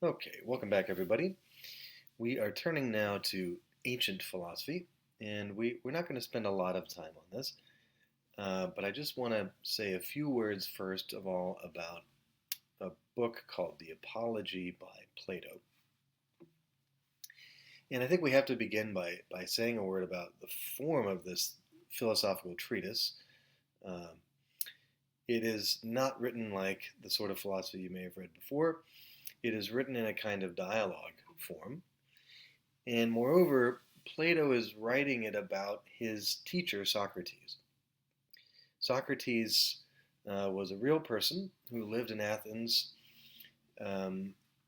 Okay, welcome back, everybody. We are turning now to ancient philosophy, and we're not going to spend a lot of time on this, but I just want to say a few words first of all about a book called The Apology by Plato. And I think we have to begin by saying a word about the form of this philosophical treatise. Um, it is not written like the sort of philosophy you may have read before. It is written in a kind of dialogue form. And moreover, Plato is writing it about his teacher, Socrates. Socrates was a real person who lived in Athens.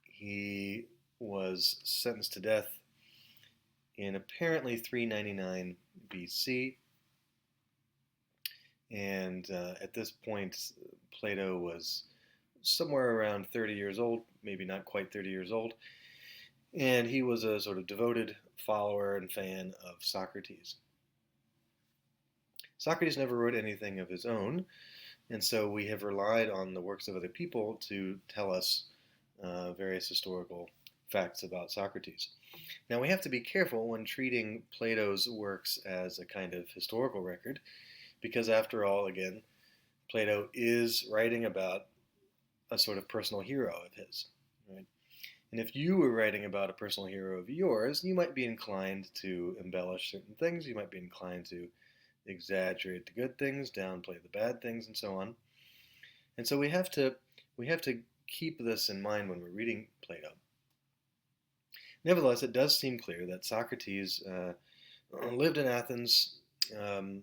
He was sentenced to death in apparently 399 BC. And at this point, Plato was somewhere around 30 years old, maybe not quite 30 years old. And he was a sort of devoted follower and fan of Socrates. Socrates never wrote anything of his own, and so we have relied on the works of other people to tell us various historical facts about Socrates. Now, we have to be careful when treating Plato's works as a kind of historical record, because after all, again, Plato is writing about a sort of personal hero of his, right? And if you were writing about a personal hero of yours, you might be inclined to embellish certain things. You might be inclined to exaggerate the good things, downplay the bad things, and so on. And so we have to keep this in mind when we're reading Plato. Nevertheless, it does seem clear that Socrates lived in Athens, um,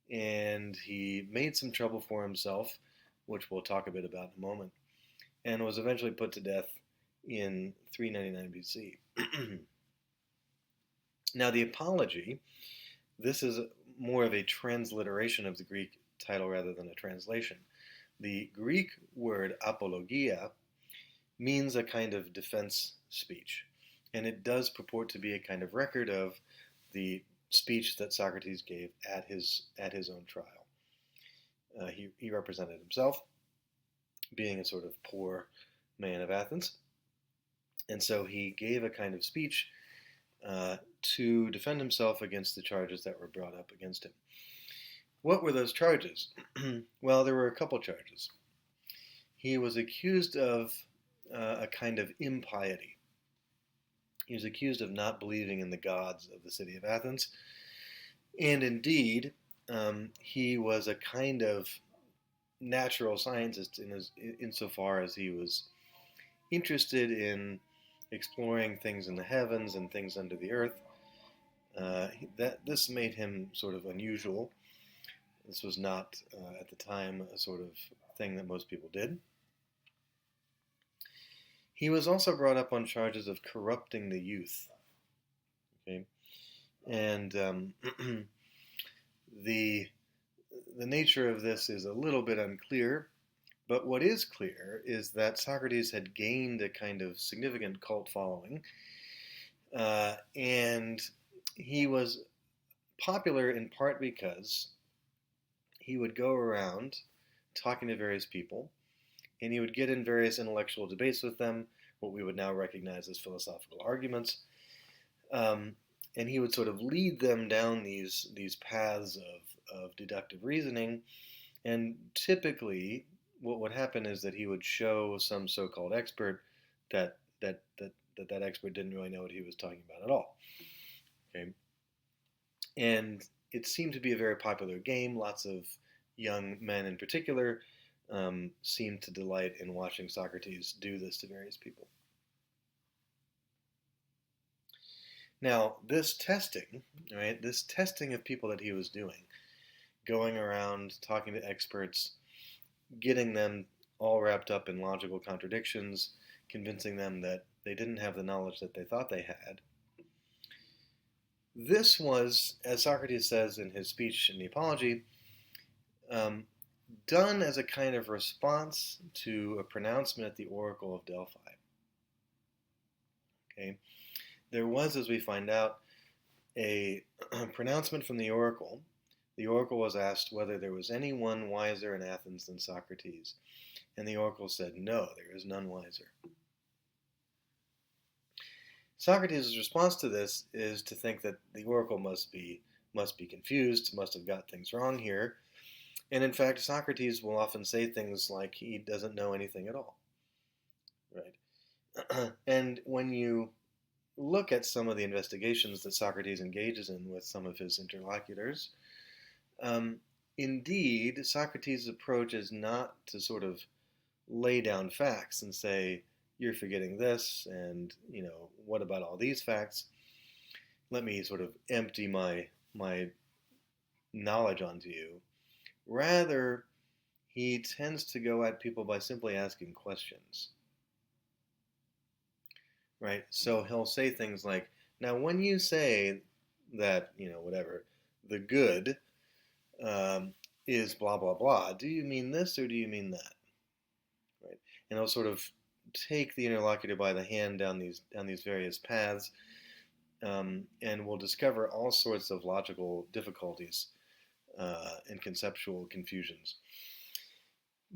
and he made some trouble for himself, which we'll talk a bit about in a moment, and was eventually put to death in 399 BC. Now, the Apology, this is more of a transliteration of the Greek title rather than a translation. The Greek word apologia means a kind of defense speech, and it does purport to be a kind of record of the speech that Socrates gave at his own trial. He represented himself, being a sort of poor man of Athens, and so he gave a kind of speech to defend himself against the charges that were brought up against him. What were those charges? Well, there were a couple charges. He was accused of a kind of impiety. He was accused of not believing in the gods of the city of Athens. And indeed, he was a kind of natural scientist insofar as he was interested in exploring things in the heavens and things under the earth. This made him sort of unusual. This was not, at the time, a sort of thing that most people did. He was also brought up on charges of corrupting the youth. Okay, and the the nature of this is a little bit unclear. But what is clear is that Socrates had gained a kind of significant cult following, and he was popular in part because he would go around talking to various people, and he would get in various intellectual debates with them, what we would now recognize as philosophical arguments. Um, and he would sort of lead them down these paths of deductive reasoning. And typically, what would happen is that he would show some so-called expert that expert didn't really know what he was talking about at all. Okay, and it seemed to be a very popular game. Lots of young men, in particular, seemed to delight in watching Socrates do this to various people. Now, this testing, right, this testing of people that he was doing, going around talking to experts, getting them all wrapped up in logical contradictions, convincing them that they didn't have the knowledge that they thought they had. This was, as Socrates says in his speech in the Apology, um, done as a kind of response to a pronouncement at the Oracle of Delphi. Okay, there was, as we find out, a pronouncement from the Oracle. The Oracle was asked whether there was anyone wiser in Athens than Socrates, and the Oracle said, "No, there is none wiser." Socrates' response to this is to think that the oracle must be confused, must have got things wrong here. And in fact, Socrates will often say things like he doesn't know anything at all, right? And when you look at some of the investigations that Socrates engages in with some of his interlocutors, um, indeed, Socrates' approach is not to sort of lay down facts and say, you're forgetting this, and what about all these facts? Let me sort of empty my knowledge onto you. Rather, he tends to go at people by simply asking questions, right? So he'll say things like, now when you say that, whatever, the good is blah, blah, blah, do you mean this or do you mean that? Right? And he'll sort of take the interlocutor by the hand down these various paths, and we'll discover all sorts of logical difficulties and conceptual confusions.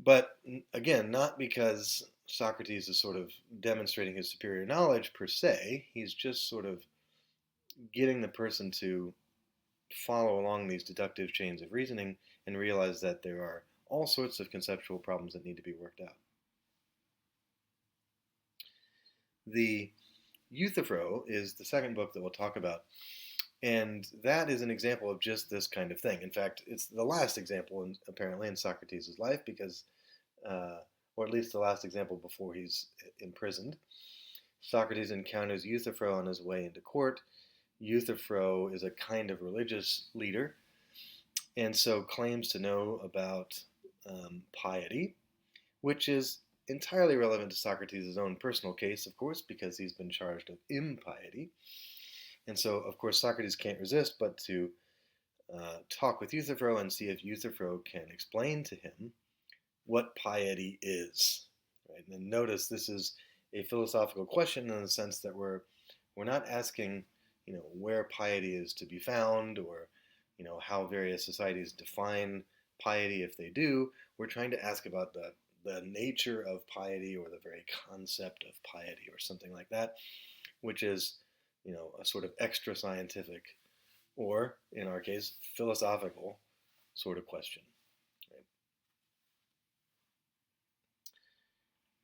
But again, not because Socrates is sort of demonstrating his superior knowledge per se, he's just sort of getting the person to follow along these deductive chains of reasoning and realize that there are all sorts of conceptual problems that need to be worked out. The Euthyphro is the second book that we'll talk about, and that is an example of just this kind of thing. In fact, it's the last example, apparently, in Socrates' life, because, or at least the last example before he's imprisoned. Socrates encounters Euthyphro on his way into court. Euthyphro is a kind of religious leader, and so claims to know about piety, which is entirely relevant to Socrates' own personal case, of course, because he's been charged of impiety. And so, of course, Socrates can't resist but to talk with Euthyphro and see if Euthyphro can explain to him what piety is. Right? And notice this is a philosophical question in the sense that we're not asking, where piety is to be found, or how various societies define piety if they do. We're trying to ask about the nature of piety, or the very concept of piety, or something like that, which is a sort of extra scientific, or in our case, philosophical sort of question.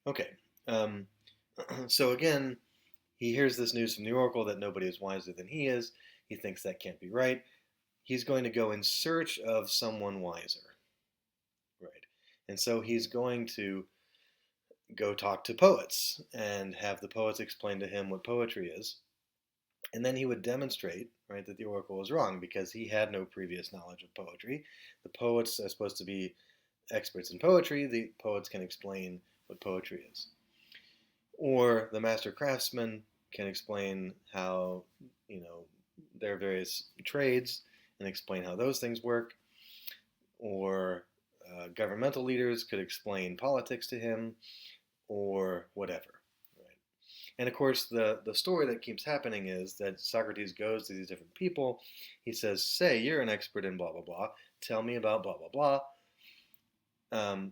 Right? Okay. So again, he hears this news from the oracle that nobody is wiser than he is. He thinks that can't be right. He's going to go in search of someone wiser. Right. And so he's going to go talk to poets and have the poets explain to him what poetry is. And then he would demonstrate, right, that the oracle was wrong because he had no previous knowledge of poetry. The poets are supposed to be experts in poetry. The poets can explain what poetry is. Or the master craftsman can explain how, there are various trades and explain how those things work. Or governmental leaders could explain politics to him, or whatever. Right? And of course, the story that keeps happening is that Socrates goes to these different people. He says, say, you're an expert in blah, blah, blah. Tell me about blah, blah, blah.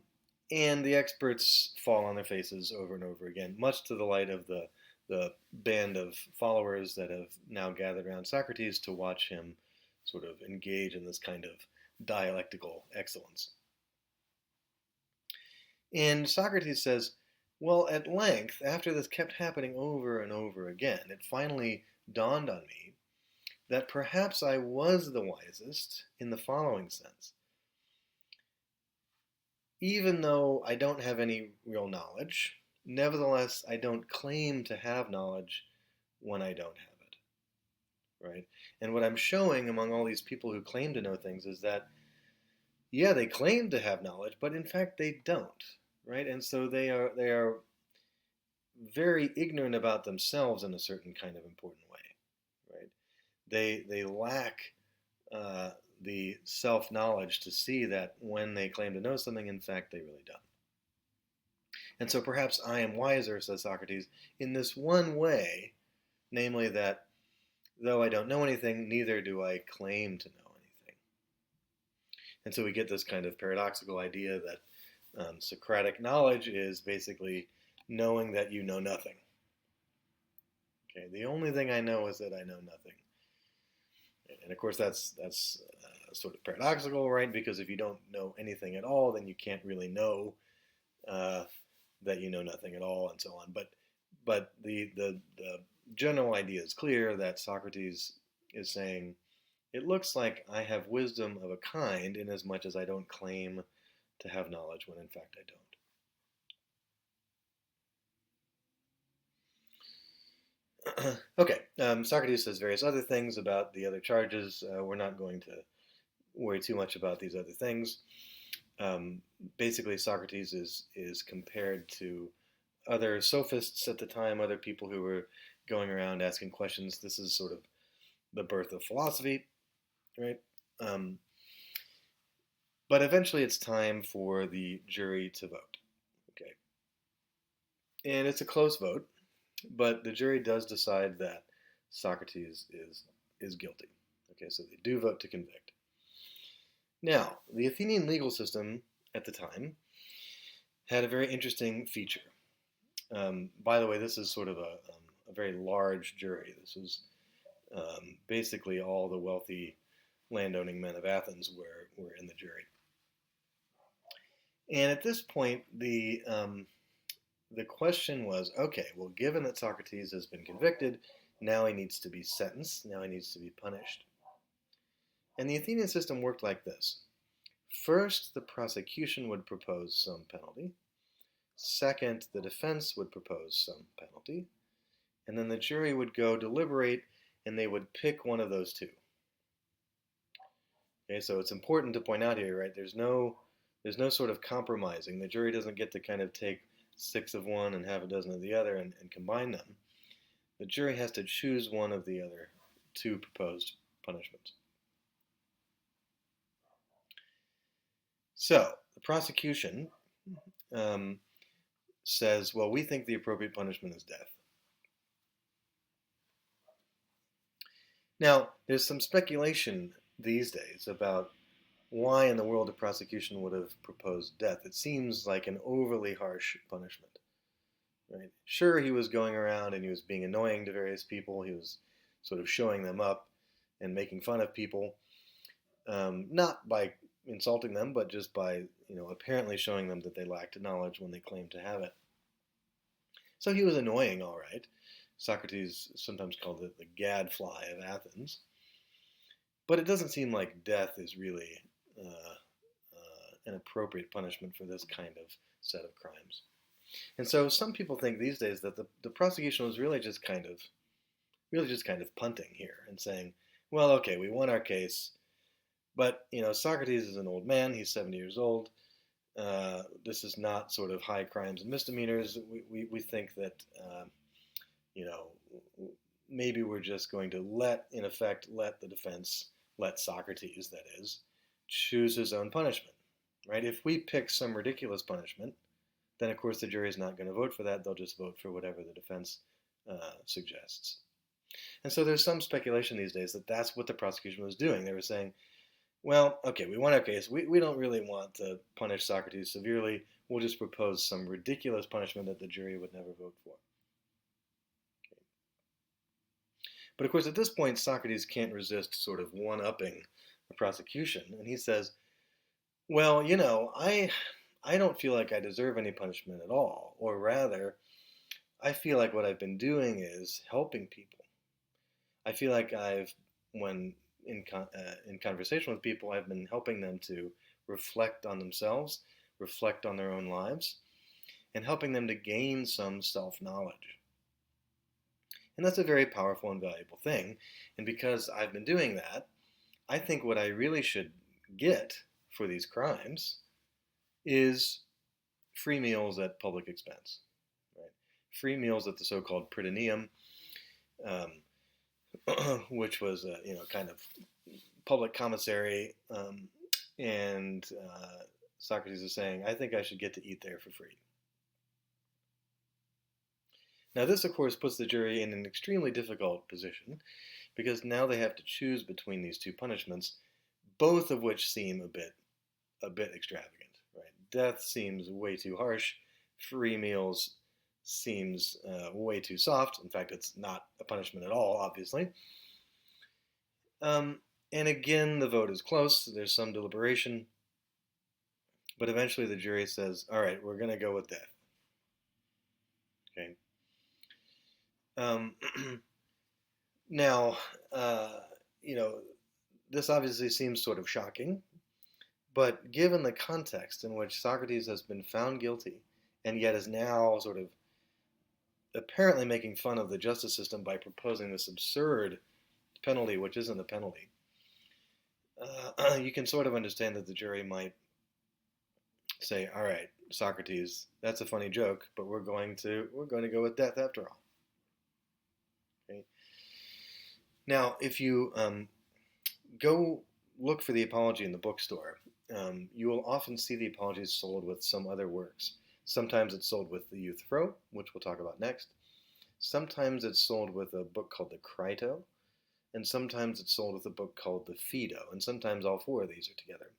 And the experts fall on their faces over and over again, much to the delight of the band of followers that have now gathered around Socrates to watch him sort of engage in this kind of dialectical excellence. And Socrates says, well, at length, after this kept happening over and over again, it finally dawned on me that perhaps I was the wisest in the following sense. Even though I don't have any real knowledge, nevertheless, I don't claim to have knowledge when I don't have it. Right? And what I'm showing among all these people who claim to know things is that, yeah, they claim to have knowledge, but in fact they don't. Right? And so they are very ignorant about themselves in a certain kind of important way. Right? They lack the self-knowledge to see that when they claim to know something, in fact, they really don't. And so perhaps I am wiser, says Socrates, in this one way, namely that though I don't know anything, neither do I claim to know anything. And so we get this kind of paradoxical idea that Socratic knowledge is basically knowing that you know nothing. Okay, the only thing I know is that I know nothing. And of course, that's sort of paradoxical, right? Because if you don't know anything at all, then you can't really know uh, that you know nothing at all, and so on. But the general idea is clear that Socrates is saying it looks like I have wisdom of a kind, in as much as I don't claim to have knowledge when in fact I don't. Okay, Socrates says various other things about the other charges. We're not going to worry too much about these other things. Um, Basically, Socrates is compared to other sophists at the time, other people who were going around asking questions. This is sort of the birth of philosophy, right? Um, but eventually, it's time for the jury to vote. Okay, and it's a close vote, but the jury does decide that Socrates is guilty. Okay, so they do vote to convict. Now, the Athenian legal system at the time had a very interesting feature. By the way, this is sort of a very large jury. This is basically all the wealthy landowning men of Athens were in the jury. And at this point, the question was, okay, well, given that Socrates has been convicted, now he needs to be sentenced. Now he needs to be punished. And the Athenian system worked like this. First, the prosecution would propose some penalty. Second, the defense would propose some penalty. And then the jury would go deliberate and they would pick one of those two. Okay, so it's important to point out here, right? There's no sort of compromising. The jury doesn't get to kind of take 6 of one and half a dozen of the other and combine them. The jury has to choose one of the other two proposed punishments. So the prosecution um, says, well, we think the appropriate punishment is death. Now, there's some speculation these days about why in the world a prosecution would have proposed death. It seems like an overly harsh punishment. Right? Sure, he was going around and he was being annoying to various people. He was sort of showing them up and making fun of people, not by insulting them, but just by apparently showing them that they lacked knowledge when they claimed to have it. So he was annoying, all right. Socrates sometimes called it the gadfly of Athens. But it doesn't seem like death is really an appropriate punishment for this kind of set of crimes. And so some people think these days that the prosecution was really just kind of punting here and saying, well, okay, we won our case, but Socrates is an old man; he's 70 years old. This is not sort of high crimes and misdemeanors. We think that you know maybe we're just going to let the defense, let Socrates, that is, choose his own punishment, right? If we pick some ridiculous punishment, then of course the jury is not going to vote for that. They'll just vote for whatever the defense suggests. And so there's some speculation these days that that's what the prosecution was doing. They were saying, well, okay, we won our case. We don't really want to punish Socrates severely. We'll just propose some ridiculous punishment that the jury would never vote for. Okay. But of course, at this point, Socrates can't resist sort of one-upping the prosecution. And he says, well, I don't feel like I deserve any punishment at all. Or rather, I feel like what I've been doing is helping people. I feel like when in conversation with people, I've been helping them to reflect on themselves, reflect on their own lives, and helping them to gain some self-knowledge. And that's a very powerful and valuable thing. And because I've been doing that, I think what I really should get for these crimes is free meals at public expense. Right? Free meals at the so-called Prytaneum, which was kind of public commissary, and Socrates is saying, I think I should get to eat there for free. Now this, of course, puts the jury in an extremely difficult position, because now they have to choose between these two punishments, both of which seem a bit extravagant. Right? Death seems way too harsh. Free meals seems way too soft. In fact, it's not a punishment at all, obviously. And again, the vote is close. There's some deliberation, but eventually the jury says, "All right, we're going to go with death." Okay. Um, now, uh, you know, this obviously seems sort of shocking, but given the context in which Socrates has been found guilty and yet is now sort of apparently making fun of the justice system by proposing this absurd penalty, which isn't a penalty, you can sort of understand that the jury might say, "All right, Socrates, that's a funny joke, but we're going to go with death after all." Okay. Now, if you go look for the Apology in the bookstore, you will often see the Apologies sold with some other works. Sometimes it's sold with the Euthyphro, which we'll talk about next. Sometimes it's sold with a book called the Crito, and sometimes it's sold with a book called the Phaedo, and sometimes all four of these are together.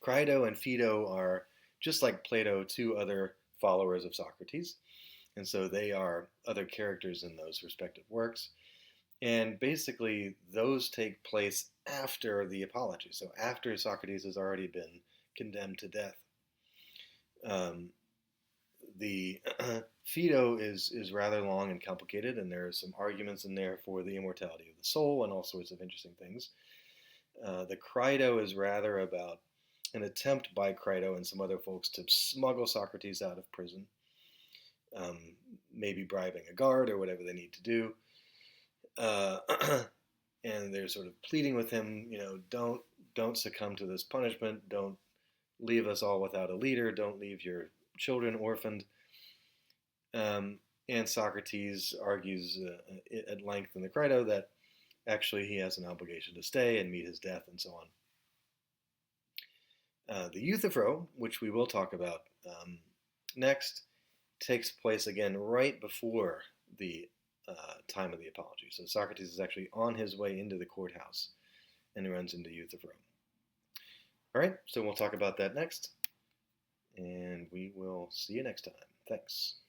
Crito and Phaedo are, just like Plato, two other followers of Socrates, and so they are other characters in those respective works. And basically, those take place after the Apology, so after Socrates has already been condemned to death. The Phaedo is rather long and complicated, and there are some arguments in there for the immortality of the soul and all sorts of interesting things. The Crito is rather about an attempt by Crito and some other folks to smuggle Socrates out of prison, um, maybe bribing a guard or whatever they need to do. And they're sort of pleading with him, don't succumb to this punishment, don't leave us all without a leader, don't leave your children orphaned. And Socrates argues at length in the Crito that actually he has an obligation to stay and meet his death and so on. The Euthyphro, which we will talk about next, takes place again right before the time of the Apology. So Socrates is actually on his way into the courthouse and he runs into Euthyphro. All right, so we'll talk about that next, and we will see you next time. Thanks.